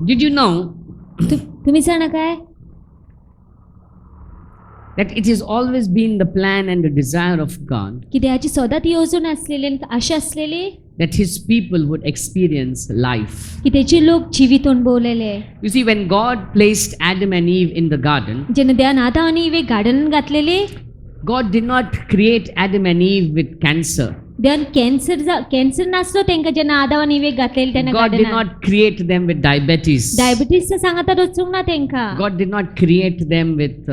Did you know तुम्ही जाणा काय that it has always been the plan and the desire of God की देवाची सदांच येवजण असलेली आणि आशा असलेली that His people would experience life? की त्याचे लोक जीवित अनुभवलेले. You see, when God placed Adam and Eve in the garden, जेन्ना देवान आदाम आणि इवे गार्डन घातलेले, God did not create Adam and Eve with cancer. देवान कॅन्सर नासलो तेंका जेन्ना आदाम आणि इवे घातलेले तेन्ना God did गार्डनान. not create them with diabetes. Diabetes सांगता रचूंक ना तेंका. God did not create them with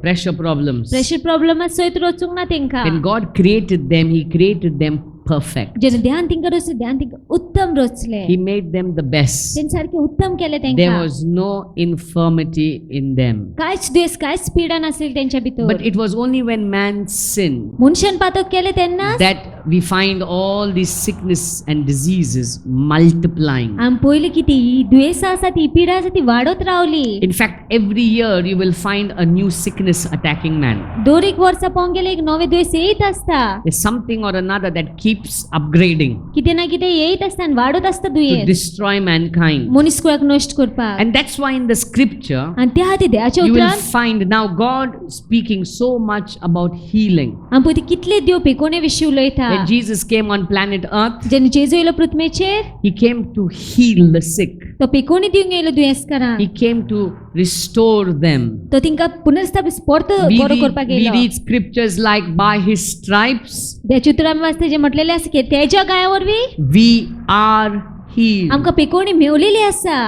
pressure problems. Pressure problem सयत रचूंक ना तेंका. When God created them, He created them perfect. जेन्ना ध्यान तिंका रचले ध्यान तिंका उत्तम रचले. He made them the best. तेन सारखे उत्तम केले There तेंका. was no infirmity in them. कायच देश कायच पीडा नासली तेंच्या भितर. But it was only when man sinned मनशान पातक केले तेन्ना that we find all these sickness and diseases multiplying. आम पयली किती दुयेसां आसा ती पीडा आसा ती वाडत रावली. In fact, every year you will find a new sickness attacking man. दर एक वर्सा पोंगेले एक नवे दुयेस येत आसता. There's something or another that keeps upgrading कितें ना कितें येत आसता आनी वाडत आसता to दुयेस. destroy mankind. मनीसकुळाक नश्ट करपाक. And that's why in the scripture आनी त्या खातीर देवाच्या you will उतरान find now God speaking so much about healing. आम पळय कितले देव पेकोने विशीं उलयता. When Jesus came on planet Earth, जेन्ना जेजू येयलो पृथ्वीचेर He came to heal the sick. तो पेकोने दिवंक येयलो दुयेंसकारांक. He came to restore them. तो तिंका पुनर्स्थापित परत बरो करपाक We येयलो. read scriptures like by His stripes देवाच्या उतरान वाचता जे म्हटलेले आसा की तेज्या गायावरवी we are healed. आमकां पेकोणी मेवलेली आसा.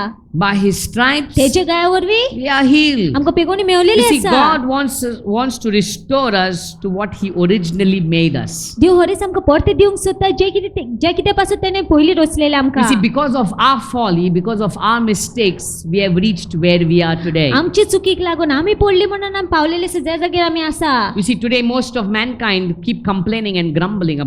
By His stripes तेज्या गायावरवी we are healed. आमकां पेकोणी You मेवलेली see, आसा. God wants to restore us to what He originally made us. देव हरेच आमकां परते दिवंक सोदता जे कितें पासून तेणे पयली रचलेले You आमकां. see, because of our folly, because of our mistakes, we have reached where we are today. आमची चुकीक लागून आमी पडली म्हणून आमी पावलेले आसा ज्या जाग्यार आमी आसा. You see, today most of mankind keep complaining and grumbling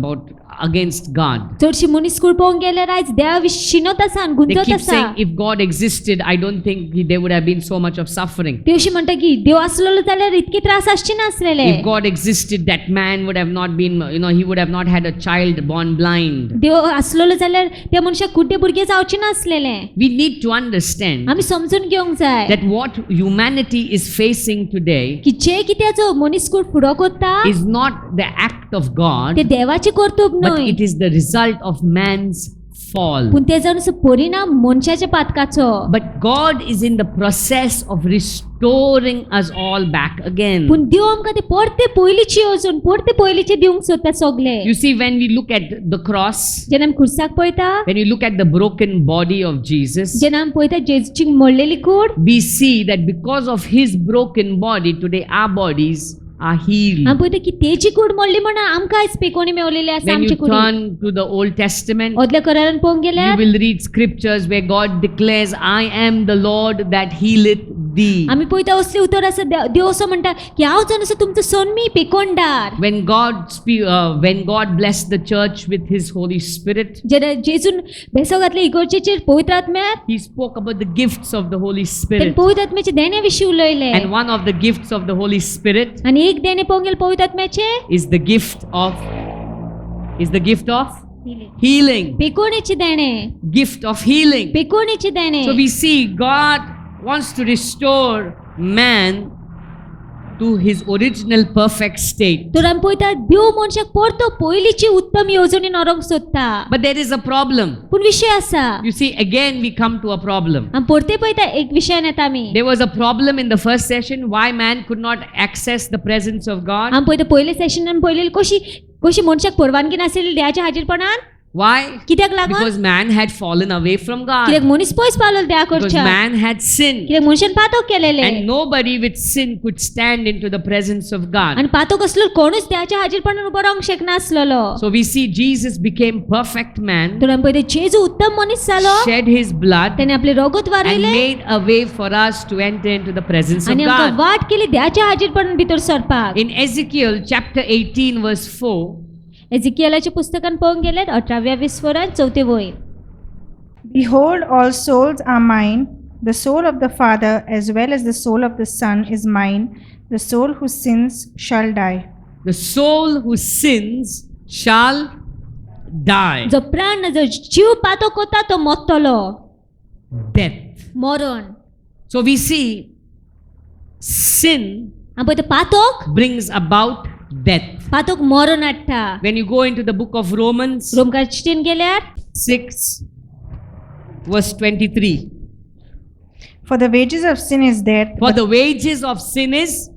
against God. चडशी मनीसकूळ पळोवंक गेल्यार आयज देवा विशीं शिनत आसा आनी They गुंजत keep आसा. saying if God existed, I don't think there would have been so much of suffering. ते अशी म्हणटा की देव आसलेलो जाल्यार इतके त्रास आसचे नासलेले. If God existed, that man would have not been, he would have not had a child born blind. देव आसलेलो जाल्यार त्या मनशाक कुड्डे भुरगे जावचे नासलेले. We need to understand आमी समजून घेवंक जाय that what humanity is facing today की जे कित्याचो मनीसकूळ फुडो करता is not the act of God, ते देवाचे कर्तव्य but न्हय, it is the result of man's fall. पूण ते जावन असो परिणाम मनशाच्या पातकाचो. But God is in the process of restoring us all back again. पूण देव आमकां ते परते पयलींची अजून परते पयलींचे दिवंक सोदता सगळे. You see, when we look at the cross, जेन्ना आमी खुर्साक पळयता, when you look at the broken body of Jesus, जेन्ना आमी पळयता जेजूची मोडलेली कूड, we see that because of His broken body, today our bodies are healed. आमी पळयता की तेजी कूड मोडली म्हणून आमकां आयज पेकोणी मेवलेली आसा When आमची you could. turn to the Old Testament, आदल्या करारान पळोवंक you गेल्यार will read scriptures where God declares, I am the Lord that healeth thee. आमी पळयता असली उतर आसा देव असो म्हणटा की हांव जावन असो तुमचो सन्मी पेकोंडार. When God blessed the church with His Holy Spirit, जेन्ना जेजून बेसव घातले इगोर्जेचेर पवित्र आत्म्यार, He spoke about the gifts of the Holy तेणे Spirit. पवित्र आत्म्याचे देण्या विशीं उलयले. And one of the gifts of the Holy Spirit आनी एक देणे पळोवंक गेले पवित्र आत्म्याचे is the gift of healing. पेकोणीचे देणे, Gift of healing. पेकोणीचे देणे. So we see God wants to restore man to his original perfect state. तर आमी पळयता देव मनशाक परतो पयलींची उत्तम येवजणीन व्हरोंक सोदता. But there is a problem. पूण विशय आसा. You see, again we come to a problem. आमी परते पळयता एक विशयान येता आमी. There was a problem in the first session why man could not access the presence of God. आमी पळयता पयले सेशनान पळयलेली कशी मनशाक परवानगी नासलेली देवाच्या हाजीरपणान. Why? कित्याक लागून? Because man had fallen away from कित्याक God. मनीस पयस पावलेलो देवा Because कडच्यान. man had sinned. कित्याक मनशान पातक केलेले. And nobody with sin could stand into the presence of God. आनी पातक असलो कोणूच देवाच्या हाजीरपणान उबो रावंक शकनासलेलो. So we see Jesus became perfect man, तर आमी पळयता जेजू उत्तम मनीस जालो. shed his blood, त्याने आपले रगत and वारयले made a way for us to enter into the presence of आनी आमकां God. वाट केली देवाच्या हाजीरपणान भितर सरपाक. In Ezekiel chapter 18 verse 4, एजिकियलाच्या पुस्तकान पळोवंक गेल्यार 18व्या विस्वरान 4 वयर. Behold, all souls are mine. The soul of the Father as well as the soul of the Son is mine. The soul who sins shall die. the soul who sins shall die. जो प्राण जो जीव पातो कोता तो मरतलो. Death. मरण. So we see sin आमी पळयता पातक brings about death. पातक मरण हाडटा. When you go into the book of Romans रोमकार चिठ्ठीन गेल्यार 6 verse 23. For the wages of sin is death. For the wages of sin is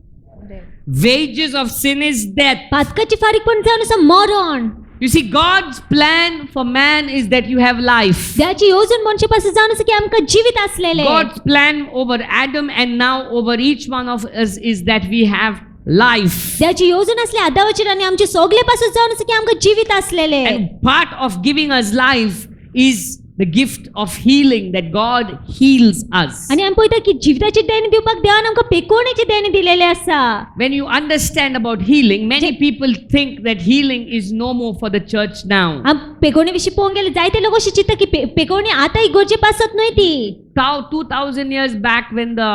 death. पातकाची फारीकपण जावन आसा मरण. You see, God's plan for man is that you have life. देवाची येवजण मनशा पासून जावन आसा की आमकां जिवीत आसलेले. God's plan over Adam and now over each one of us is that we have life. देवाची येवजण आसली आदावाचेर आनी आमचे सगळे पासून जावन आसा की आमकां जिवीत आसलेले. And part of giving us life is the gift of healing, that God heals us. आनी आमी पळयता की जिविताची देण दिवपाक देवान आमकां पेकोवणेची देण दिलेली आसा. When you understand about healing, many people think that healing is no more for the church now. आम पेकोवणे विशीं पळोवंक गेले जायते लोक अशें चिंतता की पेकोवणी आतां इगोर्जे पासत न्हय ती. 2000 years back when the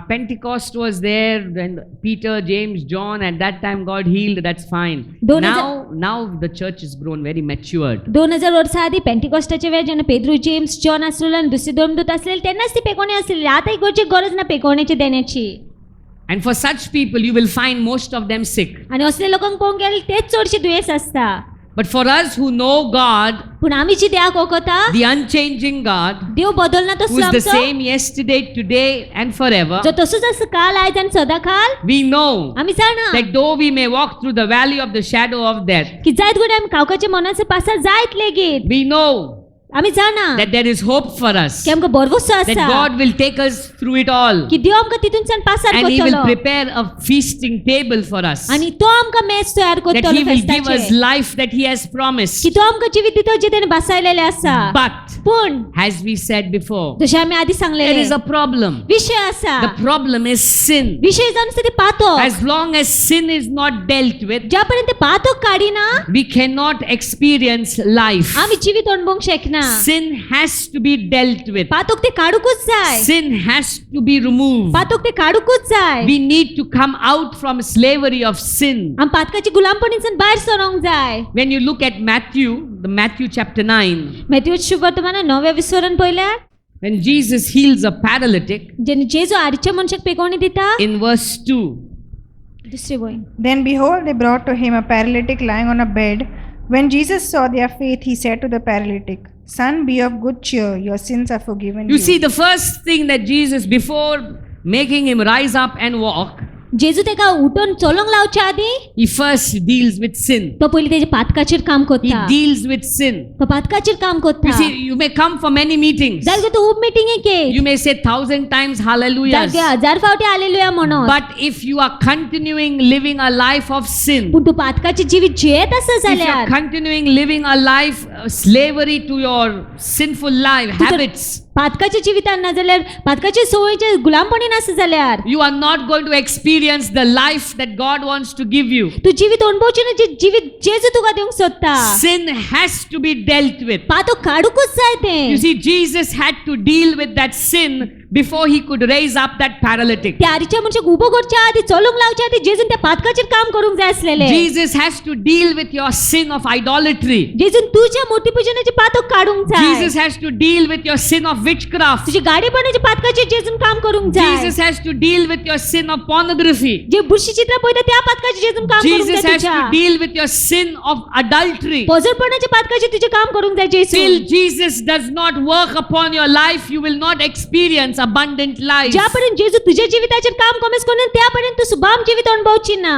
Pentecost was there, when Peter, James, John, at that time God healed, that's fine. Now the church has grown very matured. 2000 वर्सां आदी पेंटिकॉस्टाच्या वेळार जेन्ना पेद्रू, जेम्स, जॉन आसलेलो आनी दुसरे दोन दूत आसलेले तेन्नाच ती पेकोवणी आसलेली. आतां इगोर्जे गरज ना पेकोवणेची देण्याची. And for such people you will find most of them sick. आनी असले लोकांक पळोवंक गेले तेच चडशे दुयेंस आसता. But for us who know God, पूण आमी जी देवाक वळखता, the unchanging God, देव बदलना who तसलो is the आमचो, same yesterday, today and forever, जो तसोच आसा काल, आयज आनी सदांकाळ, we know आमी जाणा that though we may walk through the valley of the shadow of death, की जायत घडये आमी कावकाच्या मनाचे पासा जायत लेगीत, we know आमी जाणा that there is hope for us, की आमकां बरवसो that आसा, God will take us through it all, की देव आमकां तितूनच्यान पासार and He will करतलो prepare a feasting table for us, आनी तो आमकां मेज तयार that He करतलो will give us फेस्ताचे, life that He has promised. की तो आमकां जिवीत दितो जे तेणे बसायलेले आसा. But पूण as we said before, जशें आमी आदी there सांगलेले is a problem. विषय आसा. The problem is sin. विषय जावन आसा ती पातक. As long as sin is not dealt with, ज्या पर्यंत पातक काडिना we cannot experience life. आमी जिवीत अणभवंक शकना. Sin has to be dealt with. पातक ते काडूकूच जाय. Sin has to be removed. पातक ते काडूकूच जाय. We need to come out from slavery of sin. आम पातकाची गुलामपणीच्यान भायर सरोंक जाय. When you look at Matthew chapter 9, मॅथ्यूच शुभवर्तमानात 9व्या विसवरण पळयल्यार when Jesus heals a paralytic जेन्ना जेजू आडच्या मनशाक पेकोवणी दिता, in verse 2, दुसरे वय. Then behold, they brought to him a paralytic lying on a bed. When Jesus saw their faith, he said to the paralytic, Son, be of good cheer, your sins are forgiven you see, the first thing that Jesus, before making him rise up and walk, जेजू तेका उठून चलोंक लावच्या आदी he first deals with sin. तो पयलीं तेजे पातकाचेर काम He करता. deals with sin. तो पातकाचेर काम You करता. see, you may come for many meetings. जाल्यार तूं खूब मिटिंगेक ये. You may say 1,000 times hallelujahs. जाल्यार 1000 फावटी हालेलुया म्हणून. But if you are continuing living a life of sin, पूण तूं पातकाची जिवीत जियेत आसा if you are जाल्यार, continuing living a life slavery to your sinful life habits, पातकाच्या जिवितान ना जाल्यार पातकाच्या सवयीचे गुलामपणीन आसा जाल्यार you are not going to experience the life that God wants to give you. तू जिवीत अणभवची ना जे जिवीत जेजू तुका दिवंक सोदता. Sin has to be dealt with. पातक काडूकूच जाय You तें. see, Jesus had to deal with that sin before he could raise up that paralytic. त्या आरीच्या मनशाक उबो करच्या आदी चलूंक लावच्या आदी जेजून त्या पातकाचेर काम करूंक जाय आसलेले. Jesus has to deal with your sin of idolatry. जेजून तुझ्या मूर्ती पूजनाचे पातक काडूंक जाय. Jesus has to deal with your sin of witchcraft. तुझी गाडीपणाचे पातकाचेर जेजून काम करूंक जाय. Jesus has to deal with your sin of pornography. जे बुरशी चित्र पळयता त्या पातकाचेर जेजून काम करूंक Jesus जाय has to तुझ्या. deal with your sin of adultery. पजरपणाचे पातकाचेर तुझे काम करूंक जाय जेजू. Till Jesus does not work upon your life, you will not experience abundant life. ज्यापर्यंत जेजू तुझ्या जिविताचेर काम कमीच करून त्यापर्यंत तू सुभाम जिवीत अणभवची ना.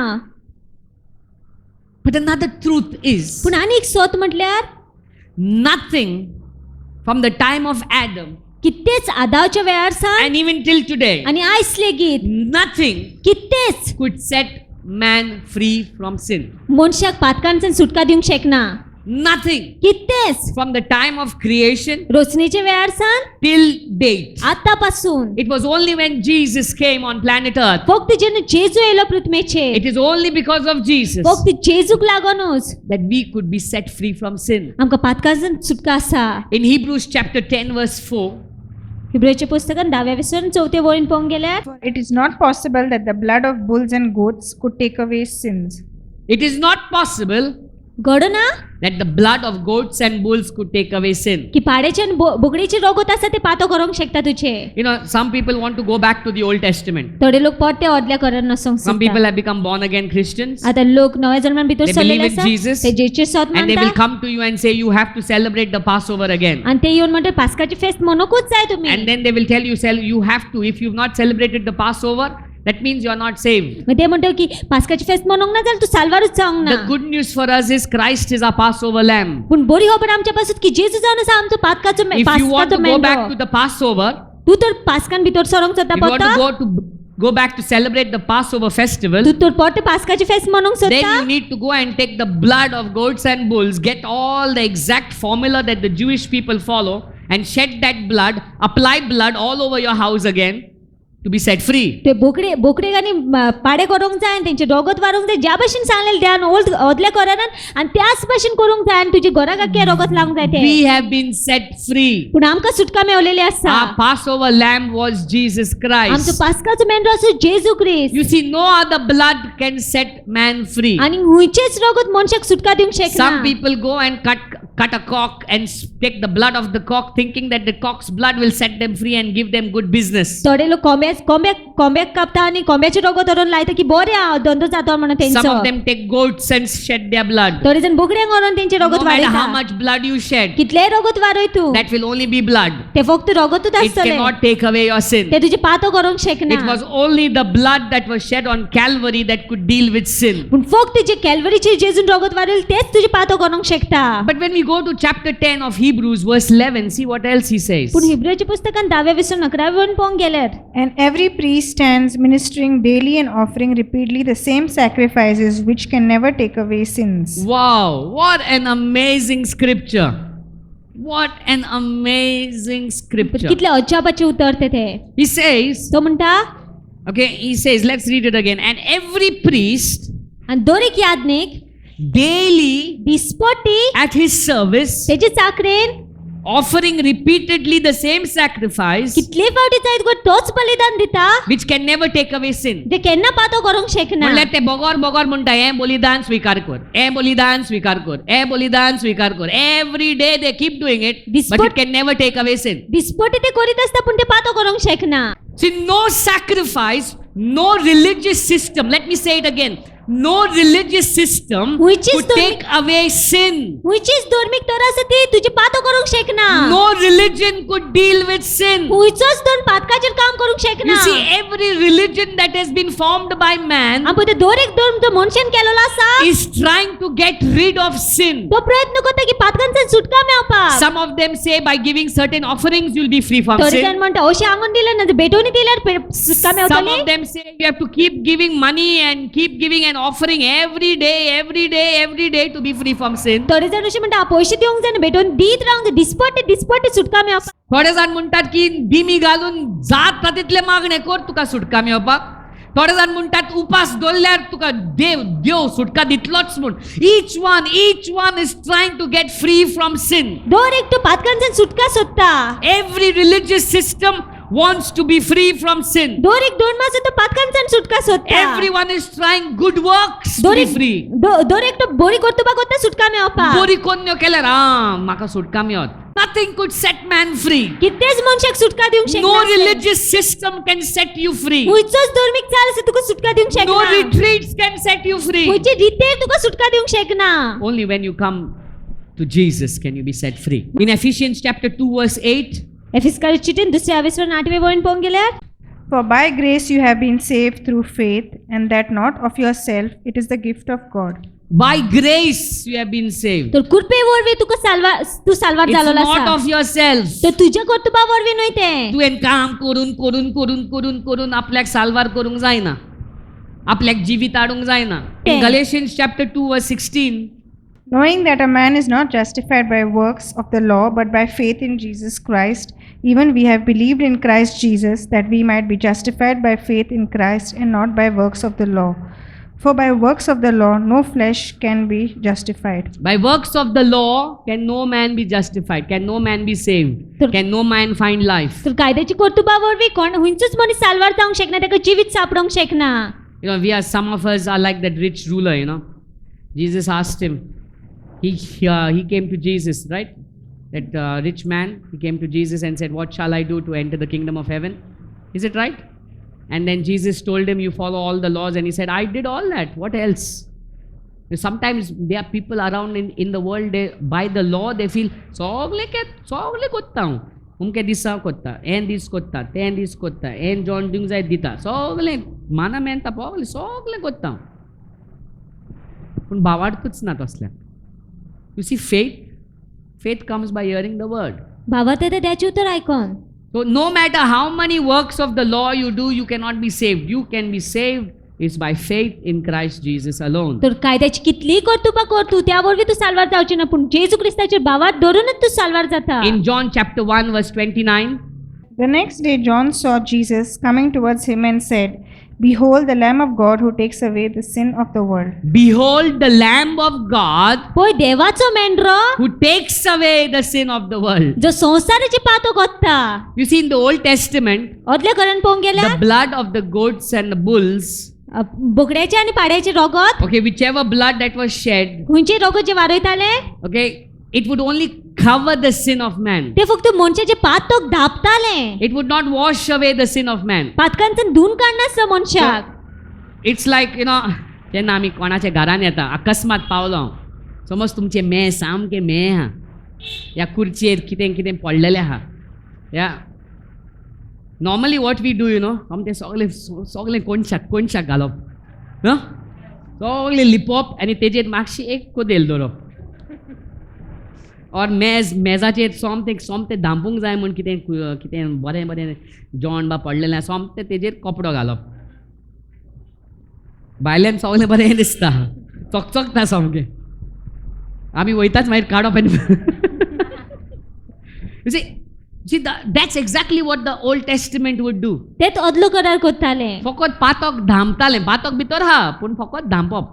But another truth is, पूण आनी एक सत म्हटल्यार nothing from the time of Adam कितेंच आदावच्या वेळार सान and even till today, आनी आयज लेगीत nothing कितेंच could set man free from sin. मनशाक पातकांच्यान सुटका दिवंक शकना. Nothing कितेंच from the time of creation रचनेच्या वेळार सान till date. आतां पासून It was only when Jesus came on planet Earth. फक्त जेन्ना जेजू येयलो पृथ्वीचेर, It is only because of Jesus फक्त जेजूक लागूनच that we could be set free from sin. आमकां पातकांच्यान सुटका आसा. In Hebrews chapter 10 verse 4, हिब्रेच्या पुस्तकान 10व्या विसवण 4थ्या वळीन पळोवंक गेल्यार For it is not possible that the blood of bulls and goats could take away sins. it is not possible घडो ना that the blood of goats and bulls could take away sin. की पाड्याचे आणि बोकडेचे रोग होत आसा ते पातो करूंक शकता तुझे. You know, some people want to go back to the Old Testament. थोडे लोक परते आदल्या करार नसोंक Some people have become born again Christians. आता लोक नव्या जन्मान भितर They सरलेले believe in आसा Jesus. ते जेचे सत And they will मानता come to you and say, you have to celebrate the Passover again. आणि ते येऊन म्हणतात पास्काची फेस्त मनोकूच जाय तुम्ही. And then they will tell you have to. If you've not celebrated the Passover, that means you are not saved. मग ते म्हणतो की पास्काची फेस्त मनोंक ना जाल्यार तू सालवारूच जावंक ना. The good news for us is Christ is our Passover lamb. पूण बरी खबर आमच्या पासून की जेजू जावन आसा आमचो पास्काचो If you want to go back to the Passover, तू तर पास्कान भितर सरोंक सोदता if you want पडटा. to go back to celebrate the Passover festival, तू तर परते पास्काची फेस्त मनोंक then सोदता. you need to go and take the blood of goats and bulls, get all the exact formula that the Jewish people follow, and shed that blood, apply blood all over your house again to be set free. ते बोकडे आनी पाडे करूंक जाय आनी तेंचे दोगोत वारूंक जाय ज्या भशेन सांगलेले त्या ओदल्या करारान आनी त्याच भशेन करूंक जाय आनी तुजी घरा काकी रोगोत लावंक जाय ते. We have been set free. पूण आमकां सुटका मेवलेली आसा. Our Passover lamb was Jesus आमचो Christ. पास्काचो मेंढरो आसा जेजू ख्रिस्त. You see, no other blood can set man free. आनी हुंयचेच रोगोत मनशाक सुटका दिवंक शकना. Some people go and cut a cock and take the blood of the cock, thinking that the cock's blood will set them free and give them good business. थोडे लोक कोंब्याक कापता आनी कोंब्याचे रोगो धरून लायता की बरे धंदो जातो म्हणून Some तेंचो. of them take goats and shed their blood. थोडे जण बोकड्यांक व्हरून तेंचे No रोगोत matter how वाडयता. much blood you shed, कितलेय रोगोत वारोय तू that will only be blood. ते फक्त रोगोतूच It आसतले. cannot take away your sin. ते तुझे पातो करूंक शकना. It was only the blood that was shed on Calvary that could deal with sin. पूण फक्त जे कॅल्वरीचे जेजून रोगोत वारयले तेच तुझे पातो करूंक शकता. But when we go to chapter 10 of Hebrews, verse 11, see what else he says. पूण हिब्रूच्या पुस्तकान 10:11 पळोवंक गेल्यार And every priest stands ministering daily and offering repeatedly the same sacrifices which can never take away sins. Wow, what an amazing scripture. What an amazing scripture. कितले अजाबाचे उतर ते. He says, तो म्हणटा okay, he says, let's read it again. And every priest आनी दर एक याजनीक daily दिसपट्टी at his service, तेजे चाकरेन offering repeatedly the same sacrifice, कितले फावटी जायत गो तोच बलिदान दिता which can never take away sin. जे केन्ना पातो करूंक शकना. म्हणल्यार ते बोगोर म्हणटा हे बलिदान स्वीकार कर, हे बलिदान स्वीकार कर, हे बलिदान स्वीकार कर. Every day they keep doing it, but it can never take away sin. दिसपट्टी ते करीत आसता पूण ते पातो करूंक शकना. See, no sacrifice, no religious system. Let me say it again. No religious system Which is could the- take away sin. हुंयचीच धार्मिक तोर आसा ती तुजी पातो करूंक शकना. No religion could deal with sin. हुंयचोच दोन पातकाचेर काम करूंक शकना. You see, every religion that has been formed by man आमी ते दर एक धर्म तो मनशान केलेलो आसा is trying to get rid of sin. तो प्रयत्न करता की पातकांचें सुटका मेळपाक. Some of them say by giving certain offerings you'll be free from थोडे sin. जाण म्हणटा अशें आंगून दिलें ना बेटोनी दिल्यार सुटका Some मेळटली. of them say you have to keep giving money and keep giving an offering every day to be free from sin. थोडे जाण अशें म्हणटा पयशे दिवंक जाय बेटोन दीत रावंक जाय दिसपट्टी सुटका मेळपाक. थोडे जाण म्हणटात की बिमी घालून जाता तितले मागणे कर तुका सुटका मेळपाक. थोडे जाण म्हणटात उपास दवरल्यार तुका देव सुटका दितलोच म्हूण. Each one is trying to get free from sin. दर एक तो पातकांच्यान सुटका सोदता. Every religious system wants to be free from sin. दर एक धर्म आसा तो पातकांच्यान सुटका सोदता. Everyone is trying good works to there be एक free. दर एक तो बरी करतुबा करता सुटका मेळपाक. बरी कोन्यो केल्यार म्हाका सुटका मेळत. Nothing could set man free. कितेंच मनशाक सुटका दिवंक शकना. No religious system can set you free. हुंयचोच धार्मिक चाल आसा तुका सुटका दिवंक No शकना. retreats can set you free. हुंयचे रितेर तुका सुटका दिवंक शकना. Only when you come to Jesus can you be set free. In Ephesians chapter 2 verse 8, एफिसकाराची चिठीन 2:8 वळण पळोवंक गेल्यार For by grace you have been saved through faith, and that not of yourself, it is the gift of God. by grace you have been saved. तर कृपे वरवीं तुका तू साल्वार It's जालोलो not आसा. of yourself. तर तुज्या कर्तुबा वरवीं न्हय तें. तुवें काम करून आपल्याक साल्वार करूंक जायना. आपल्याक जिवीत हाडूंक जायना. In तें. Galatians chapter 2 verse 16, Knowing that a man is not justified by works of the law, but by faith in Jesus Christ, even we have believed in Christ Jesus, that we might be justified by faith in Christ and not by works of the law. For by works of the law no flesh can be justified. by works of the law can no man be justified, can no man be saved, तर- can no man find life. तर कायद्याची कर्तुबा वरवीं कोण हुंयचोच मनीस साल्वार जावंक शकना, ताका जिवीत सापडोंक शकना. You know, some of us are like that rich ruler, you know. Jesus asked him, he came to Jesus, right? That rich man, he came to Jesus and said, what shall I do to enter the kingdom of heaven? Is it right? And then Jesus told him, you follow all the laws. And he said, I did all that. What else? Sometimes there are people around in the world, they, by the law, they feel, sogle kotta hu. Umke disa kotta, en dis kotta, ten dis kotta, en John dungzai dita. Sogle, mana menta pogle, sogle kotta. Pun bawardtuच ना तसल्या. You see, faith comes by hearing the word. भावात येते त्याचे उत्तर ऐकून. So no matter how many works of the law you do, you cannot be saved. You can be saved is by faith in Christ Jesus alone. तर कायद्याची कितलीही कर्तुबा कर तू त्यावरवी तू साल्वार जावची ना पण जेजू ख्रिस्ताच्या भावात धरूनच तू साल्वार जाता. In John chapter 1 verse 29, The next day John saw Jesus coming towards him and said, Behold the Lamb of God who takes away the sin of the world. behold the Lamb of God पळय देवाचो मेंढरो who takes away the sin of the world. जो संसाराची पातो कोत्ता. You see, in the Old Testament, अदले करण पळोवंक गेल्यार the blood of the goats and the bulls, बोकड्याचे आणि पाड्याचे रगत okay, whichever blood that was shed, खंयचे रगत जे वारयताले okay, it would only cover the sin of man. ते फक्त मनशाचे पातक धापताले. It would not wash away the sin of man. पातकांचन धुवन काडनासलो मनशाक. It's like, जेन्ना आमी कोणाच्या घरान येता, अकस्मात पावलो, समज तुमचे मेळ सामके मेळ आहा, ह्या खुर्चयेर कितें कितें पडलेलें आहा, या नॉर्मली वॉट वी डू आमी तें सगळें कोणशाक घालप, सगळें लिपोवप आनी तेजेर मातशी एक कोदेल दवरप, और मेजाचेर सोमतें धांपूंक जाय म्हूण कितें बरें बरें जेवण बा पडलेलें सोमतें तेजेर कपडो घालप. भायल्यान सगळें बरें दिसता, चकचकता सामकें, आमी वयताच मागीर काडप आनी see that's exactly what the Old Testament would do. तेच अदलो करार करताले. फकत पातक धांपतालें, पातक भितर हा पूण फकत धांपप.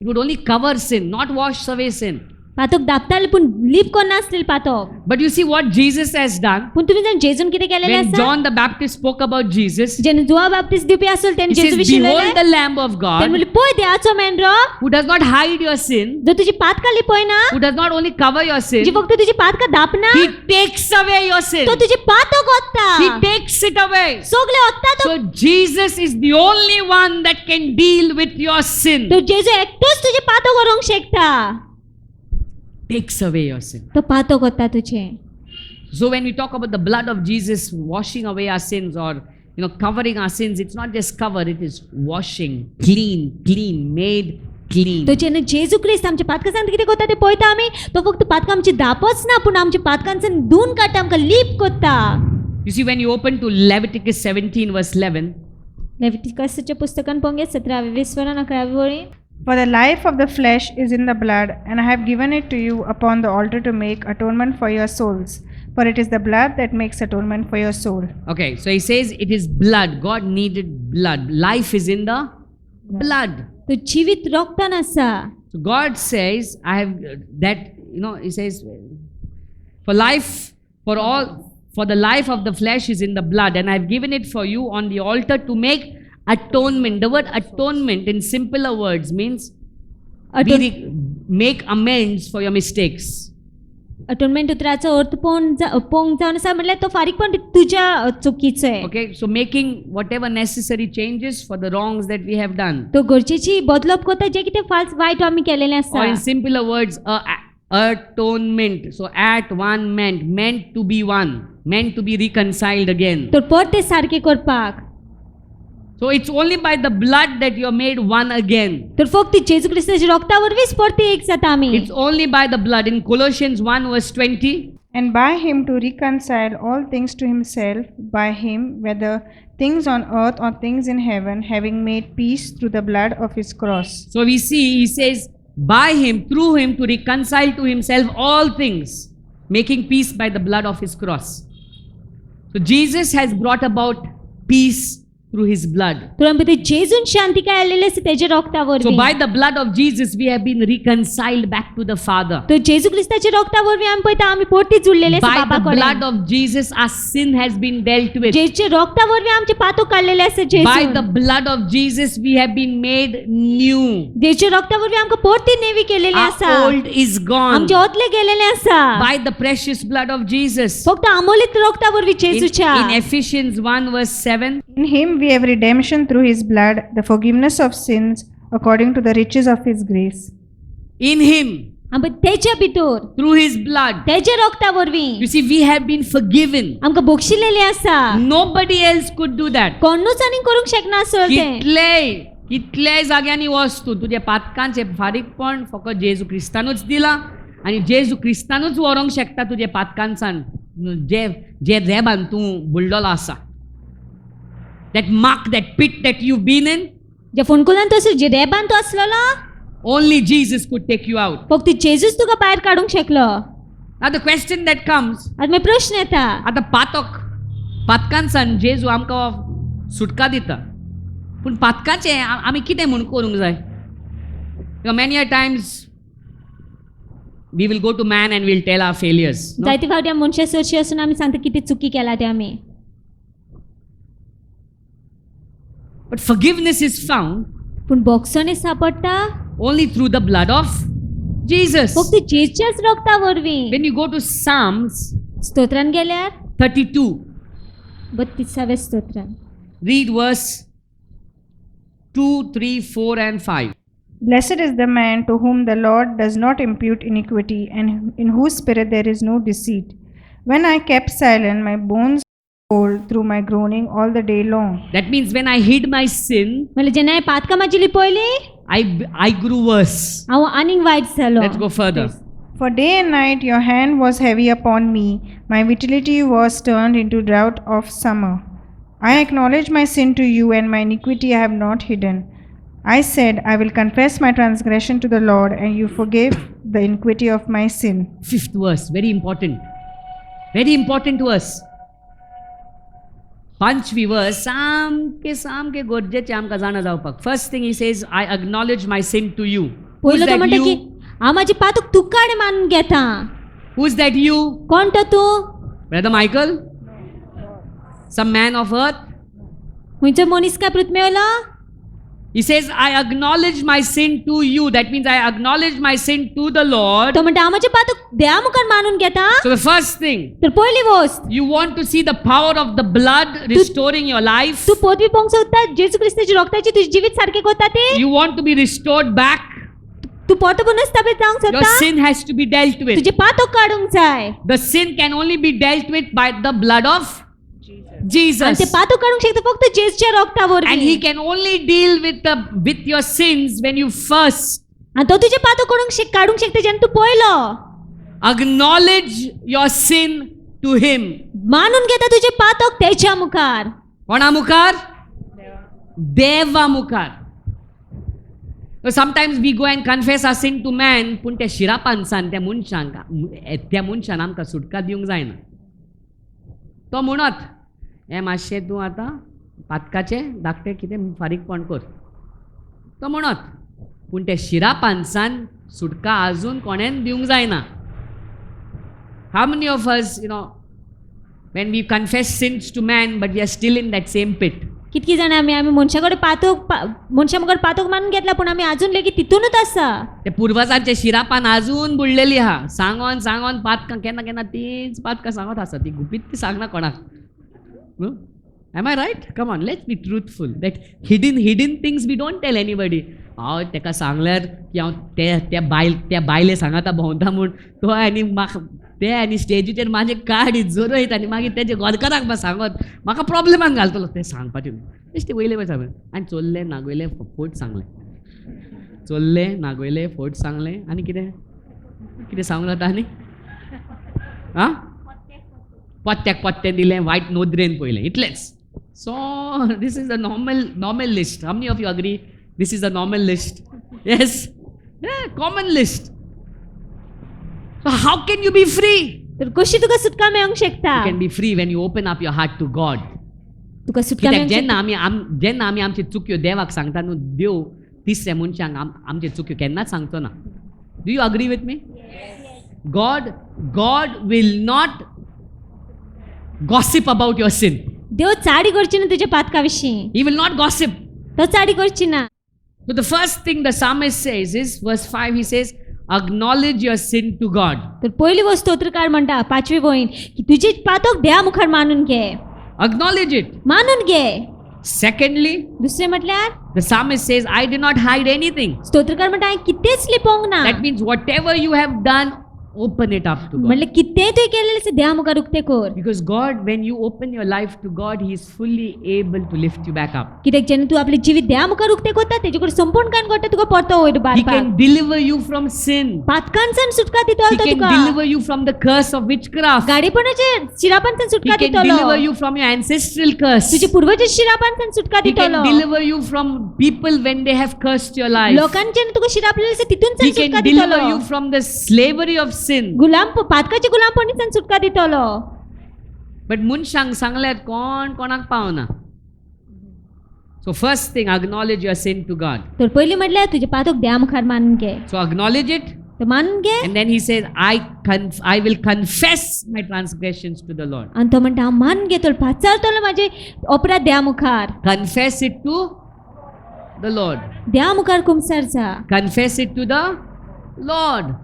It would only cover sin, not wash away sin. पातक धापताले पूण लीप करनासले पातक. But you see what Jesus has done. पूण तुमी जाण जेजून कितें केलेलें When आसा? John the Baptist spoke about Jesus, जेन्ना जोआ बाप्तिस्ट दिवपी आसलो he तेन्ना says, जेजू विशीं behold उलयलें. the Lamb of तेन्ना God म्हणलें पळय देवाचो मेंढरो who does not hide your sin, जो तुजी पातकां लिपयना, who does not only cover your ji sin, फक्त तुजी पातकां धापना, he takes away your sin. तो तुजी पातक ओत्ता. He takes it away. सगळे ओत्ता तो. So Jesus is the only one that can deal with your sin. तो जेजू एकटोच तुजे पातक व्हरोंक शकता. Takes away your sin. तो पातक ओत्ता तुजे. So when we talk about the blood of Jesus washing away our sins or covering our sins, it's not just cover, it is washing, clean, made clean. तो जेन्ना जेजू ख्रिस्त आमच्या पातकां सांगता कितें करता तें पळयता आमी, तो फक्त पातकां आमची धापच ना पूण आमच्या पातकांचन धुवन काडटा, आमकां लीप करता. You see, when you open to Leviticus 17 verse 11, लेविटिकसच्या पुस्तकान पळोवंक 17:20-11 वळी. For the life of the flesh is in the blood, and I have given it to you upon the altar to make atonement for your souls. For it is the blood that makes atonement for your soul. okay, so he says it is blood. God needed blood. Life is in the blood. तो जीवित रक्तान आसा. So God says, I have that, he says, for the life of the flesh is in the blood, and I have given it for you on the altar to make atonement. The word atonement in simpler words means make amends for your mistakes. Atonement उतराचो अर्थ पोंग जावन आसा म्हणल्यार तो फारीकपण तुज्या चुकीचो आहे. Okay, so making whatever necessary changes for the wrongs that we have done. तो गरजेची बदलप करता जे कितें वायट आमी केलेलें आसा. Or in simpler words, atonement. So at one meant to be one, meant to be reconciled again. तर परते सारखे करपाक. So it's only by the blood that you're made one again. तर फक्त जेजू ख्रिस्ताच्या रक्तावरवीच परते एक जाता आमी. It's only by the blood. In Colossians 1 verse 20, And by him to reconcile all things to himself, by him, whether things on earth or things in heaven, having made peace through the blood of his cross. so we see he says by him, through him, to reconcile to himself all things, making peace by the blood of his cross. So Jesus has brought about peace through his blood. तुला भितर जेजून शांती काय आलेली असते तेजे रक्तावरवी. So by the blood of Jesus we have been reconciled back to the Father. तो जेजू ख्रिस्ताच्या रक्तावरवी आम्ही पळयता आम्ही परती जुळलेले आसा By the बाबा blood कडेन. of Jesus our sin has been dealt with. जेचे रक्तावरवी आमचे पातक काढलेले आसा By the जेजून. blood of Jesus we have been made new. जेचे रक्तावरवी आमका परती नेवी केलेली आसा. Our old is gone. आमचे ओतले गेलेले आसा. By the precious blood of Jesus. फक्त अमोलित रक्तावरवी जेजूच्या. In Ephesians 1 verse 7, In him we have redemption through his blood, the forgiveness of sins according to the riches of his grace. in him, आम्ही तेच्या भितर through his blood, तेच्या रक्तावरवी you see, we have been forgiven. आमका बक्षिलेले आसा. Nobody else could do that. कोणूच आनी करूंक शकना आसत ते. कितल्याय जाग्यांनी वस्तू तुझे पातकांचे फारीकपण फकत जेजू क्रिस्तानूच दिला आणि जेजू क्रिस्तानूच व्हरोंक शकता तुझे पातकांसान जे जे रेबान तूं बुडलोलो आसा. That mark, that pit that you've been in, जे फोणकुलान तो जे रेबान तो असलेलो only Jesus could take you out. फक्त जेजूच तुका भायर काडूंक शकलो. Now the question that comes, आता मागीर प्रश्न येता आता पातकांसान जेजू आमकां सुटका दिता, पूण पातकांचे आमी कितें म्हूण करूंक जाय? Many a times we will go to man and we'll tell our failures. No? जायते फावटी आमी मनशा सरशी असून आमी सांगता कितें चुकी केला ते आमी. But forgiveness is found पूण बोक्सोने सापडटा only through the blood of Jesus. फक्त जेजूच्याच रक्तावरवी. When you go to Psalms स्तोत्रान गेल्यार 32, 32 स्तोत्रान read verse 2, 3, 4 and 5. Blessed is the man to whom the Lord does not impute iniquity, and in whose spirit there is no deceit. When I kept silent, my bones cold through my groaning all the day long. That means when I hid my sin, म्हणजे जेन्ना हांवें पातकां म्हाजी लिपयली I grew worse. हांव आनीक वायट जालो. Let's go further. For day and night your hand was heavy upon me, my vitality was turned into drought of summer. I acknowledge my sin to you, and my iniquity I have not hidden. I said, I will confess my transgression to the Lord, and you forgave the iniquity of my sin. 5th verse, very important. Very important to us. 5वी verse, सामके गरजेचे आमकां जाणा जावपाक. First thing he says, I acknowledge my sin to you. Who's पयलो तो that म्हणटा की you? हांव म्हाजी पातक तुकाडे मानून घेता. Who's that you? कोण तो तूं? Brother Michael? Some man of earth? खंयचो मनीस काय पृथ्वी वयलो? He says, I acknowledge my sin to you. That means I acknowledge my sin to the Lord. तो म्हणटा हांव म्हाजी पातक देवा मुखार मानून घेता. So the first thing, तर पयली गोष्ट you want to see the power of the blood restoring your life. तू पदवी पोवंक सोदता जेजू क्रिस्ताची रक्ताची तुझे जिवीत सारखे करता ती. You want to be restored back. तू परत पुनर्स्थापित जावंक Your सोदता. sin has to be dealt with. तुझे पातक काडूंक जाय. The sin can only be dealt with by the blood of आणि Jesus. ते पातक काडूंक शकता फक्त जेजूच्या And रक्तावरवी. he can only deal with your sins when you first आणि तो तुझे पातक काडूंक शकता जेन्ना तू पयलो acknowledge your sin to him. मानून घेता तुझे पातक तेच्या मुखार. कोणा मुखार? देवा मुखार. So sometimes we go and confess our sin to man, पूण त्या शिरापानसान त्या मनशान आमकां सुटका दिवंक जायना. तो म्हणत हें मातशें तूं आतां पातकाचे धाकटे कितें फारीकपण कर. तो म्हणत पूण त्या शिरापानसान सुटका आजून कोणेन दिवंक जायना. How many of us, when we confess sins to man, but we are still in that same pit? कितकी जाण आमी मनशा कडेन मनशा मुखार पातक मानून घेतला पूण आमी अजून लेगीत तितूनच आसा. त्या पुर्वजांचे शिरापान अजून बुडलेली आहा. सांगोन पातकां केन्ना तीच पातकां सांगत आसा. ती गुपीत ती सांगना कोणाक. Am I right? Come on, let's be truthful. That hidden things we don't tell anybody. हांव तेका सांगल्यार की हांव त्या बायले सांगता भोंवता म्हूण तो आनी स्टेजीचेर म्हाजे काडी जोरयत आनी मागीर तेजे गोदकाराक सांगत म्हाका प्रॉब्लेमान घालतलो तें सांगपाचें. बेश्टे वयले पळय सांगलें आनी चोल्ले नागवेले फोट सांगले. चोल्ले नागवेले फोट सांगले आनी कितें सांगूं जाता आनी आं पत्त्याक दिलें वायट नोदरेन पयलें इतलेंच. So this is a normal list. How many of you agree this is a normal list? Yes, yeah, common list. So how can you be free? तर कशी तुका सुटका मेळोंक शकता? You can be free when you open up your heart to God. तुका सुटका कित्याक मेळची जेन्ना आमी आमच्यो चुक्यो देवाक सांगता न्हू, देव तिसऱ्या मनशांक आमच्यो चुक्यो केन्नाच सांगचो ना. Do you agree with me? God will not gossip about your sin. देव चाडी करची ना तुझ्या पातका विशीं. He will not gossip. तो चाडी करची ना. So the first thing the psalmist says is, verse 5, he says, acknowledge your sin to God. तर पहिली गोष्ट स्तोत्रकार म्हणटा 5वी वहीन की तुझी पातक देवा मुखार मानून घे. Acknowledge it. मानून घे. Secondly, दुसरे म्हटल्यार the psalmist says, I did not hide anything. स्तोत्रकार म्हणटा हांवें कितेंच लिपोंक ना. That means whatever you have done, open it up to God. म्हणले कितेंय तुवें केलेलें तें देवा मुखार उक्तें कर. Because God, when you open your life to God, He is fully able to lift you back up. कित्याक जेन्ना तूं आपलें जिवीत देवा मुखार उक्तें करता तेजे कडेन संपूर्णपणान घडटा तुका परतो वयर He बारपाक. can deliver you from sin. पातकांसान सुटका He दितलो तो can तुका. deliver you from the curse of witchcraft. गाडीपणाचे शिरापांसान He सुटका can दितलो. deliver you from your ancestral curse. तुझे पूर्वज शिरापांसान सुटका He can दितलो. deliver you from people when they have cursed your life. लोकांचे तुका शिरापलेले आसा तितून He सुटका can deliver दितलो. you from the slavery of sin. पातकाचे गुलामपणीसान सुटका दितलो. But मनशांक सांगल्यार कोणाक पावना. So first thing, acknowledge your sin to God. तर पयलीं म्हटल्यार तुजे पातक देवा मुखार मानून घे. So acknowledge it. तर मानून घे. And then he says, I will confess my transgressions to the Lord. आनी तो म्हणटा हांव मानून घेतलो पाचारतलो म्हाजे अपराध देवा मुखार. Confess it to the Lord. देवा मुखार कुमसार जा. Confess it to the Lord.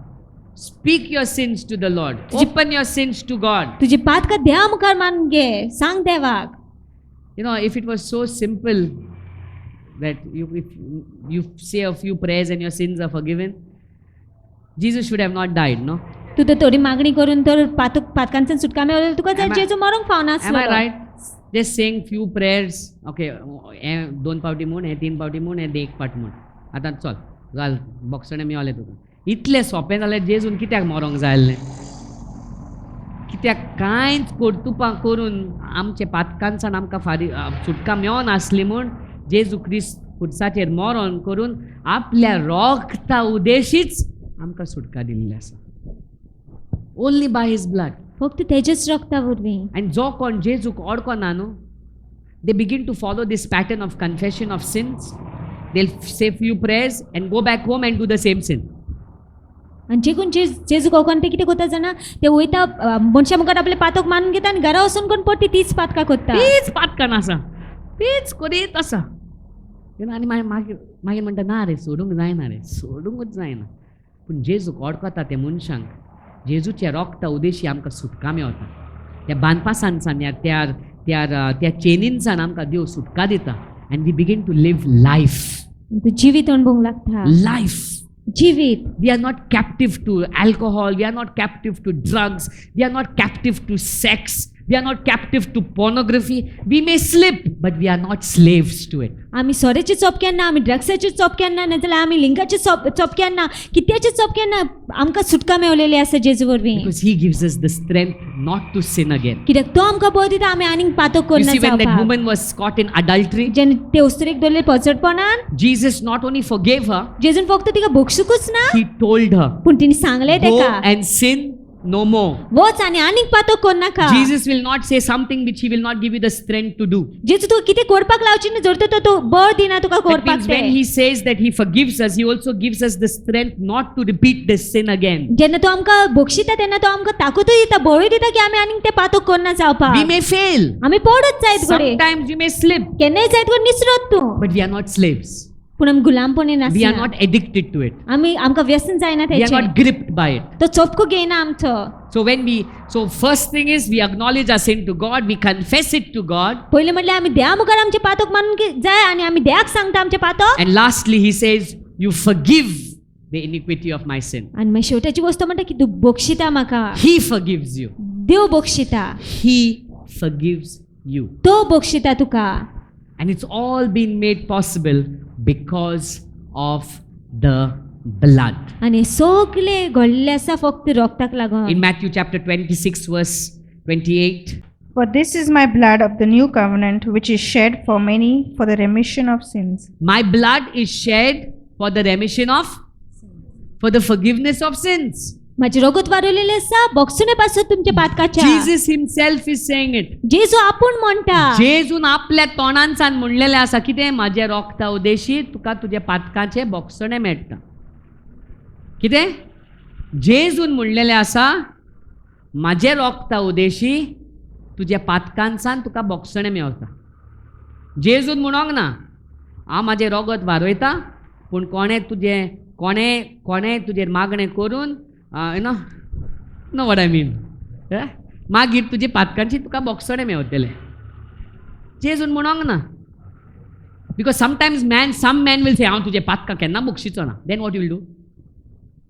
Speak your sins to the Lord. Open your sins to God. तुझी पातका देवा मुखार मानून घे. सांग देवाक. You know, if it was so simple that if you say a few prayers and your sins are forgiven, Jesus should have not died, no? तू तर थोडी मागणी करून तर पातकांच्यान सुटका मेळलो तुका Am I- जेजू मरोंक फावना Am I आसलो. right? Just saying few prayers. Okay, 2 पावटी म्हूण, 3 पावटी म्हूण, 1 पाट म्हूण. आतां चल, घाल बॉक्सणे मेळले तुका. इतलें सोंपें जाल्यार जेजून कित्याक मरोंक जाय आसलें? कित्याक कांयच कोर्तुपां करून आमचे पातकांच्यान आमकां सुटका मेळनासली म्हूण जेजू क्रिस्त खुर्साचेर मरण करून आपल्या रोगता उदेशीच आमकां सुटका दिल्ली आसा. Only by his blood. फक्त तेजेच रक्ता वरवीं. आनी जो कोण जेजूक ओळखना न्हू, they begin to follow this pattern of confession of sins. They say few prayers and go back home and do the same sin. आनी जे कोण जेजू कोण ते कितें करता जाणा ते वयता मनशा मुखार आपले पातक मानून घेता आनी घरा वचून कोण पडटी तीच पातकां करता. तीच पातकान आसा, तीच करीत आसा. आनी मागीर म्हणटा ना रे सोडूंक जायना रे, सोडूंकूच जायना. पूण जेजूक ओळखता ते मनशांक जेजूच्या रोगता उदेशी आमकां सुटका मेळटा. त्या बांदपासानसान त्या चेनींसान आमकां देव सुटका दिता. अँड वी बिगीन टू लिव्ह लायफ. तू जिवीत अणभवूंक लागता. लायफ. जिवीत. We are not captive to alcohol. We are not captive to drugs. We are not captive to sex. We are not captive to pornography. We may slip, but we are not slaves to it. आमी सोऱ्याच्या चोपक्यान ना, आमी ड्रग्साच्या चोपक्यान ना, नाजाल्यार आमी लिंगाच्या चोपक्यान ना, कित्याच्या चोपक्यान ना. आमकां सुटका मेळलेली आसा जेजू वरवीं. Because He gives us the strength not to sin again. कित्याक तो आमकां बळ दिता आमी आनीक पातक You करना see, when that जावपाक. woman was caught in adultery, जेन्ना ते उस्तरेक धरले पचडपणान Jesus not only forgave her, जेजून फक्त तिका भोगसूकच ना He told her, पूण तिने सांगले go तेका and sin no more. वच आनी आनीक पातक कर नाका. Jesus will not say something which He will not give you the strength to do. जेजू तुका कितें करपाक लावची न्ही जर तर तो बळ दिना तुका That करपाक means when ते. He says that He forgives us, He also gives us the strength not to repeat this sin again. जेन्ना तो आमकां भोगशिता तेन्ना तो आमकां ताकदूय दिता बळूय दिता की आमी आनीक ते पातक करना We जावपाक. may fail. आमी पडत जायत घडये. Sometimes we may slip, केन्नाय जायत घड निसरत तूं. but we are not slaves. पूण आमी गुलामपणी We are नासना. not addicted to it. आमकां व्यसन जायना We are तेचें. not gripped by it. तो चोपको घेयना आमचो. So first thing is we acknowledge our sin to God, we confess it to God, पयलें म्हटल्यार आमी देवा मुखार आमचे पातक मानून जाय आनी आमी देवाक सांगता आमचे पातक. and lastly He says, you forgive the iniquity of my sin. आनी मागीर शेवटाची गोष्ट म्हणटा की तूं भोगशिता म्हाका. He forgives you. Dev भोगशिता. He forgives you. तो भोगशिता तुका. And it's all been made possible because of the blood. आनी सगळे घडले आसा फक्त रोगताक लागून. In Matthew chapter 26 verse 28, For this is my blood of the new covenant, which is shed for many for the remission of sins. my blood is shed for the remission of, for the forgiveness of sins. माझे रोगत वारवलेले आसा बोगसणे पासून तुमच्या पातकाच्या Jesus himself is saying it. जेजू आपूण म्हणटा जेजून आपल्या तोंडांसान म्हणलेले आसा कितें म्हाजे रोगता उदेशी तुका तुजे पातकाचे बोगसणे मेळटा. कितें जेजून म्हणलेले आसा म्हाजे रोगता उदेशी तुज्या पातकांसान तुका बोगसणे मेळटा. जेजून म्हणोंक ना हांव म्हाजें रोगत वारयता पूण कोणें तुजेर मागणें करून नो वॉट आय मीन मागीर तुजी पातकांची तुका बोगसणे मेळटले. जेजून म्हणोंक ना because sometimes some man will say हांव तुजे पातकां केन्ना बोगशिचो ना. Then what will do?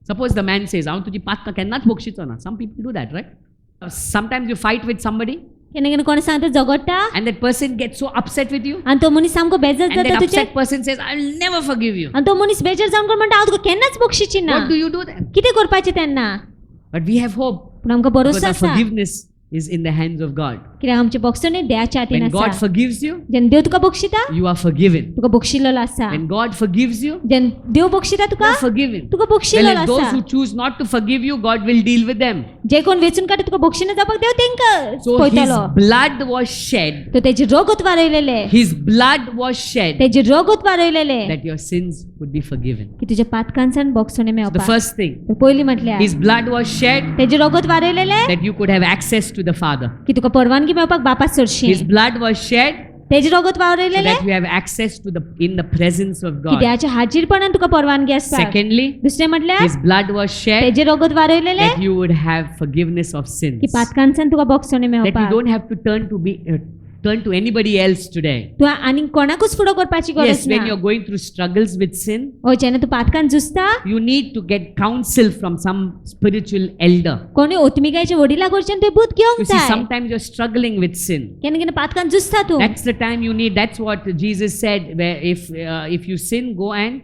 Suppose the man says हांव तुजी पातकां केन्नाच बोगशिचो ना. Some people do that right. Sometimes you fight with somebody केन्ना केन्ना कोण सांगता झगडटा and that person gets so upset with you आनी तो मनीस सामको बेजार and जाता that तुजे upset person says I'll never forgive you. आनी तो मनीस बेजार जावन कोण म्हणटा हांव तुका केन्नाच बक्षिची ना. What do you do then? कितें करपाचें तेन्ना? But we have hope पूण आमकां because भरोसा our आसा forgiveness is in the hands of God. कित्याक आमचे बक्षणे देवाच्या हातीन When God आसा. forgives you, जेन्ना देव तुका बक्षिता you are forgiven. तुका बक्षिल्लो आसा. When God forgives you, जेन्ना देव बक्षिता you तुका are forgiven. तुका बक्षिल्लो Whereas those आसा. who choose not to forgive you, God will deal with them. जे कोण वेचून काडटा तुका बक्षिना जावपाक देव तेंकां So his पळयतलो. blood was shed. तो तेजे रोगत वारयलेले His blood was shed तेजे रोगत वारयलेले that your sins would be forgiven. की तुज्या पातकांसान बक्षणे The मेळपाक. first thing, पयली म्हटल्यार his blood was shed तेजे रोगत वारयलेले that you could have access to the Father. की तुका परवानगी मेळपाक बापा His सरशी. blood was shed तेजे रोगत so वारयलेले that you have access to in the presence of की God. देवाच्या हाजीरपणान तुका परवानगी आसता. Secondly, दुसरें म्हटल्यार his blood was shed तेजे रोगत वारयलेले that you would have forgiveness of sins. की पातकांसान तुका बक्षणे That you मेळपाक. don't have to turn to anybody else today. तू आनी कोणाकूच फुडो करपाची गरज Yes, when ना. you're going through struggles with sin, ओ जेन्ना तू पातकान झुजता you need to get counsel from some spiritual elder. कोणी ओतमिगायच्या वडिला कडच्यान तुवें बूत घेवंक You see, जाय. sometimes you're struggling with sin. केन्ना केन्ना पातकान झुजता तू. That's the time you need. That's what Jesus said. Where if you sin, go and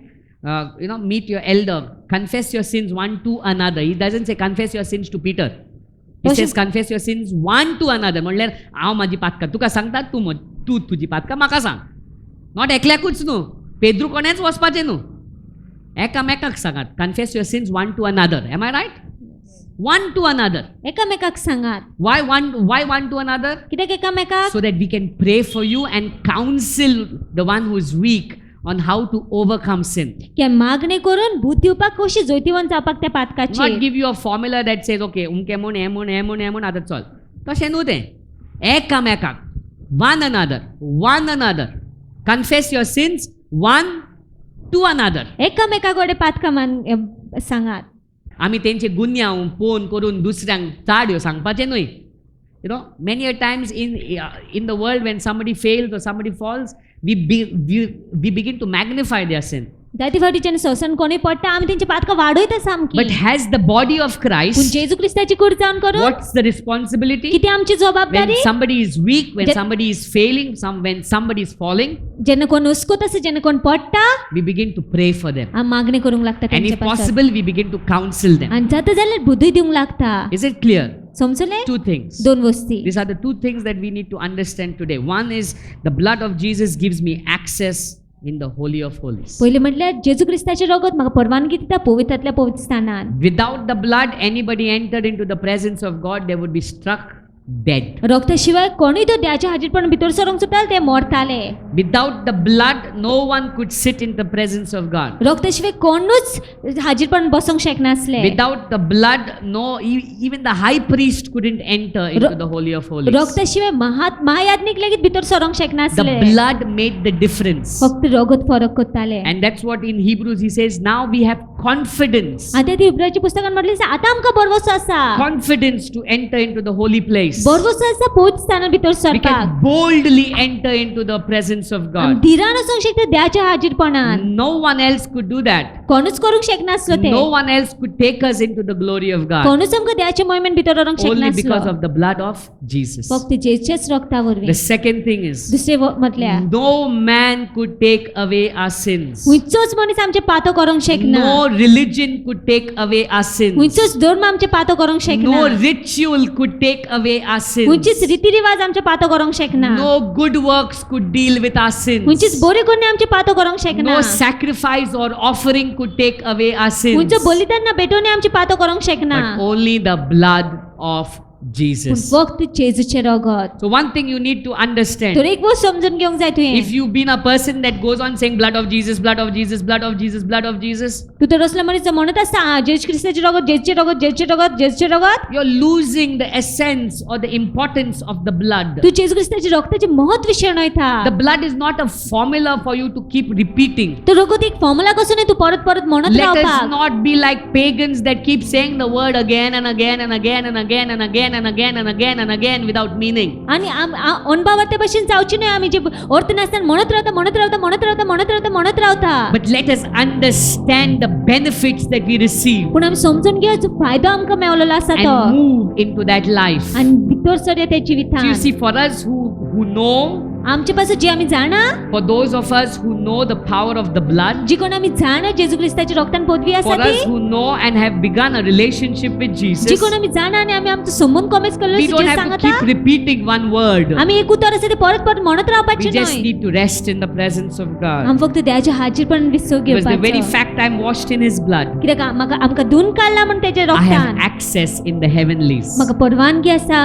meet your elder, confess your sins one to another. He doesn't say confess your sins to Peter. He says confess your sins one to another. म्हणल्यार हांव म्हाजी पातकां तुका सांगता, तू तुजी पातकां म्हाका सांग. Not एकल्याकूच न्हू, पेद्रू कोणेच वचपाचें न्हू, एकामेकाक सांगात. Confess your sins one to another. Am I right? One to another. एकामेकाक सांगात. Why one to another? कित्याक एकामेकाक? So that we can pray for you and counsel the one who is weak on how to overcome sin. की मागणी करून भूत दिवपाक कशी जोयतीवन जावपाक त्या पातकाची. Not give you a formula that says okay उमके म्हूण हें म्हूण आतां चल. तशें न्हू तें. एकामेकाक one another confess your sins one to another. एकामेकाक वडे पातकां सांगात. आमी तेंचे गुन्यांव पोवन करून दुसऱ्यांक चाड ह्यो सांगपाचें न्हय. Many a times in the world when somebody fails or somebody falls, we begin to magnify their sin. जाती फावटी जेन्ना सोसन कोणी पडटा आमी तेंची पातकां वाडयता सामकी. But has the body of पूण Christ, जेजू क्रिस्ताची कूड जावन करून what's the responsibility? कितें आमची When जबाबदारी? somebody is weak, when Je- somebody is failing, when somebody is falling, जेन्ना कोण हुस्कोत आसा जेन्ना कोण पडटा we begin to pray for them. आमी मागणी करूंक लागता And तेंचे if पासत. possible, we begin to counsel them. आनी जाता जाल्यार बुद्धी दिवंक लागता. Is it clear? समजलें? Two things. दोन वस्ती. These are the two things that we need to understand today. One is the blood of Jesus gives me access in the Holy of Holies. पहिले म्हटल्यार जेजू क्रिस्ताचे रोगत म्हाका परवानगी दिता पवित्रांतल्या पवित्र स्थानान. Without the blood, anybody entered into the presence of God, they would be struck dead. रोगता शिवाय कोणूय तो देवाच्या हाजीरपण भितर सरोंक सुटताले ते मोरताले. Without the blood, no one could sit in the presence of God. रोगता शिवाय कोणूच हाजीरपण बसोंक शकनासले. Without the blood, even the high priest couldn't enter into the Holy of Holies. रोगता शिवाय महायाजनीक लेगीत भितर सरोंक The शकनासले. blood made the difference. फक्त रोगत फरक करताले. And that's what in Hebrews he says, now we have confidence. आतां ती इब्रायच्या पुस्तकान म्हटलें आतां आमकां बरवसो आसा. Confidence to enter into the holy place. बरवसो आसा पवित्र स्थानान भितर We सरपाक. can boldly enter into the presence of आमी God. धिराण वचोंक शकता देवाच्या हाजीरपणान. No one else could do that. कोणूच करूंक शकनासलो ते. No one else could take us into the glory of God. कोणूच आमकां देवाच्या मोहिमेन भितर व्हरूंक Only because शकनासलो. of the blood of Jesus. फक्त जेजूच्याच रक्ता वरवीं. The second thing is, दुसरे म्हटल्यार no man could take away our sins. हुंयचोच मनीस आमचे पातो करूंक शकना. No religion could take away our sins. हुंयचोच धर्म आमचे पातो करूंक शकना. No ritual could take away our sins. खंयचीच रीती रिवाज आमचे पातो करूंक शकना. No good works could deal with our sins. खंयचीच बरे गुन्हे आमचे पातो करूंक शकना. No sacrifice or offering could take away our sins. खंयचो बलिदान ना भेटोवनी आमचे पातो करूंक शकना. But only the blood of पूण Jesus. फक्त जेजूचे रगत. So one thing you need to understand. तर एक गोष्ट समजून घेवंक जाय तुवें. If you've been a person that goes on saying blood of Jesus, blood of Jesus, blood of Jesus, blood of Jesus, तू तर असला मनीस जो म्हणत आसता जेजू ख्रिस्ताचे रगत, जेजूचे रगत, जेजूचे रगत, जेजूचे रगत. you're losing the essence or the importance of the blood. तू जेजू ख्रिस्ताचे रगताचे महत्व शेणयता. The blood is not a formula for you to keep repeating. तो रगत एक फॉर्म्युला कसो न्ही तू परत परत म्हणत Let us रावपाक. not be like pagans that keep saying the word again and again and again and again and again and again and again and again without meaning. आणि अनभावार्थे भशेन जावची न्हय आमी जे अर्थ नासतना म्हणत रावता म्हणत रावता म्हणत रावता म्हणत रावता म्हणत रावता. But let us understand the benefits that we receive पूण आमी समजून घेवचो फायदो आमकां मेवलेलो आसा तो. and move into that life. आणि भितर सरया त्या So you जिवितान. see, for us who know, आमचे पासून जे आमी जाणा, for those of us who know the power of the blood, जी कोण आमी जाणा जेजू ख्रिस्ताची रगतान पदवी for आसा us ती, who know and have begun a relationship with ji Jesus, कोण आमी जाणा आनी आमी आमचो संबंध कमेज we केल्लो don't जे have to सांगता, keep repeating one word. आमी एक उतर आसा ते परत परत म्हणत We रावपाचें just न्हय. need to rest in the presence of God. आमी फक्त देवाच्या हाजीरपण विसव Because the very घेवपाचो. fact I'm washed in His blood, कित्याक म्हाका आमकां धुवन काडला म्हण तेच्या I have रगतान access in the heavenlies. म्हाका परवानगी आसा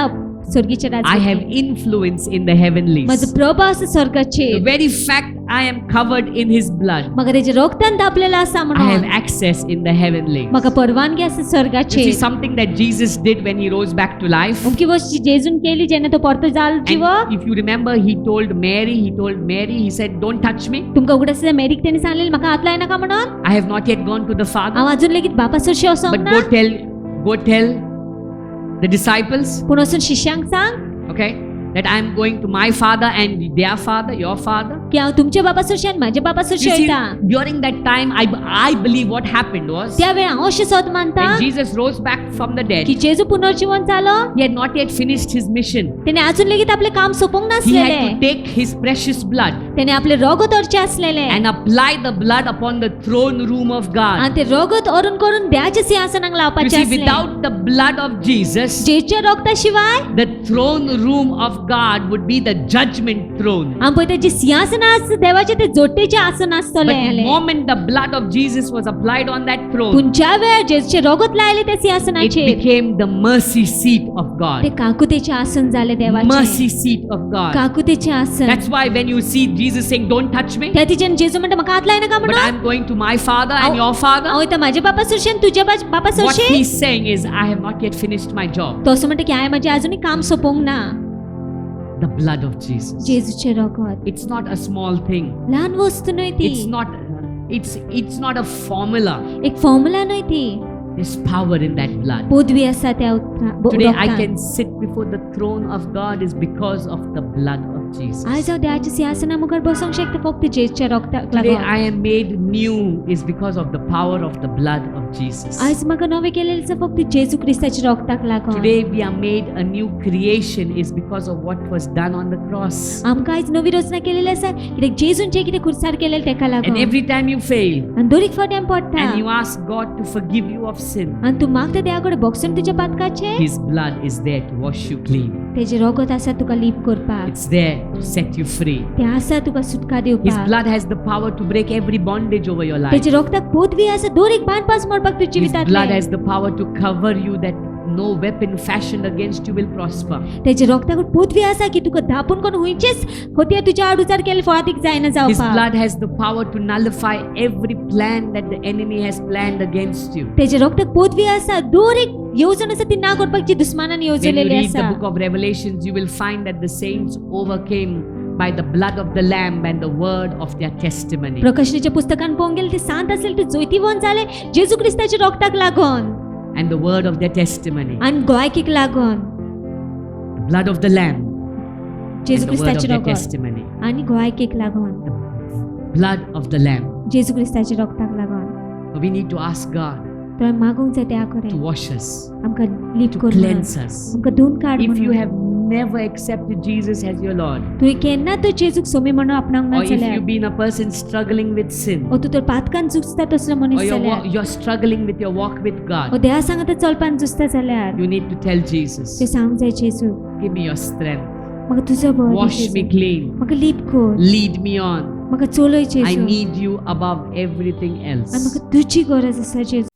स्वर्गीच्या I have राज्याची. influence in the heavenlies. म्हजो प्रभाव आसा The स्वर्गाचेर. very fact I am covered in His blood, म्हाका तेच्या रगतान धापलेलो आसा I have म्हणून access in the heavenlies. म्हाका परवानगी आसा You see, स्वर्गाचेर. something that Jesus did when He rose back to life. अमकी वस्त जेजून केली जेन्ना तो परतो जालो जिव. And if you remember, He told Mary, He said, don't touch me. तुमकां उगड आसता मेरीक तेणी सांगलेलें म्हाका हात लाय नाका म्हणून. I have not yet gone to the Father. हांव अजून लेगीत बापा सरशी वचोंक But ना. go tell the disciples, पूण वचून शिष्यांक सांग okay, that I am going to my Father and their Father, your Father. की हांव तुमच्या बापा सरशी आनी म्हाज्या बापा सरशी You see, वयता. during that time, I believe what happened was, त्या वेळा हांव अशें सत मानता when Jesus rose back from the dead, की जेजू पुनर्जीवन जालो, He had not yet finished His mission. तेणे अजून लेगीत आपले काम सोंपोंक He नासलेले. had to take His precious blood तेणे आपले रगत ओरचे आसलेले and apply the blood upon the throne room of God. आणि ते रगत ओरून करून देवाच्या सिंहासनाक You लावपाचे see, आसले. without the blood of Jesus, जेच्या रगता शिवाय the throne room of God would be the judgment throne. आमी पळयता जी सिंहासनां आसता देवाचे ते जोडटेचे आसन But आसतले. the moment the blood of Jesus was applied on that throne, पूण ज्या वेळार जेजूचे रगत लायले त्या it सिंहासनाचेर became the mercy seat of ते God. काकुतेचे आसन जाले देवाचे. Mercy seat of God. काकुतेचे आसन. That's why when you see Jesus saying, don't touch me, त्या तिच्यान जेजू म्हणटा म्हाका हात लाय नाका but म्हणून. I'm going to my Father and Oh. your Father, हांव वयता म्हाज्या बापा सरशी आनी तुज्या बापा what सरशी. He's saying is, I have not yet finished my job. तो असं म्हणटा की हांवें म्हाजें आजुनूय काम सोंपोवंक ना. The blood of Jesus. जेजूचे रगत It's not a small thing. ल्हान वस्तू न्हय ती. It's not a formula. एक फॉर्म्युला न्हय ती. There's power in that blood. पदवी आसा त्या Today I रगतान. can sit before the throne of God is because of the blood of Jesus. आयज हांव देवाच्या सिंहासना मुखार बसूंक शकता फक्त जेजूच्या रगताक Today लागून. I am made new is because of the power of the blood of Jesus. आयज म्हाका नवें केलेलें आसा फक्त जेजू क्रिस्ताच्या रगताक लागून. Today we are made a new creation is because of what was done on the cross. आमकां आयज नवी रचना केलेली आसा कित्याक जेजून जें कितें खुर्सार केलेलें तेका And लागून. every time you fail आनी दर एक फावटी आमी पडटा and you ask God to forgive you of sin, आनी तूं मागता देवा कडेन भोगसून तुज्या पातकाचें, His blood is there to wash you clean. तेजें रगत आसा तुका लीप करपाक. It's there to set you free. तें आसा तुका सुटका His दिवपाक. blood has the power to break every bondage over your life. तेच्या रगताक पदवी आसा दर एक बांदपास मोडपाक तुज्या His blood जिवितांतलें. has the power to cover you that no weapon fashioned against you will prosper. तेच्या रगताक पदवी आसा की तुका धापून कोण हुंयचेच हत्या तुज्या आड उजार केले फळादीक जायना His जावपाक. blood has the power to nullify every plan that the enemy has planned against you. तेच्या रगताक पदवी आसा दर एक येवजण आसा ती ना करपाक जी दुस्मानान When you येवजलेली read the आसा. book of Revelations, you will find that the saints overcame by the blood of the Lamb and the word of their testimony. प्रकाशनाच्या पुस्तकान पळोवंक गेले ते सांत आसले ते जैतिवंत जाले जेजू क्रिस्ताच्या रगताक लागून And the word of their testimony. आनी गोंयकीक लागून. The blood of the Lamb and Jeju the word of क्रिस्ताचे their रगत testimony. आनी गोंयकीक लागून. Blood of the Lamb. जेजू क्रिस्ताच्या रगताक लागून. So we need to ask God तर आमी मागूंक जाय त्या to कडेन wash us, आमकां लीप to कर cleanse us. आमकां धुवन काड If you म्हणून. have never accepted Jesus as your Lord, तुवें केन्ना तो जेजूक सोमी म्हणून आपणाक ना or if जाल्यार you've been a person struggling with sin, ओ तूं तर पातकान झुजता तसलो or मनीस जाल्यार you're struggling with your walk with O God, देवा सांगता चलपान झुजता जाल्यार you need to tell Jesus, ते सांग जाय जेजू give me your strength, म्हाका तुजो बळ दी wash me जेजू. clean, म्हाका लीप कर lead me on. म्हाका चलोय I Jeju need you above everything आनी else. म्हाका तुजी गरज आसा जेजू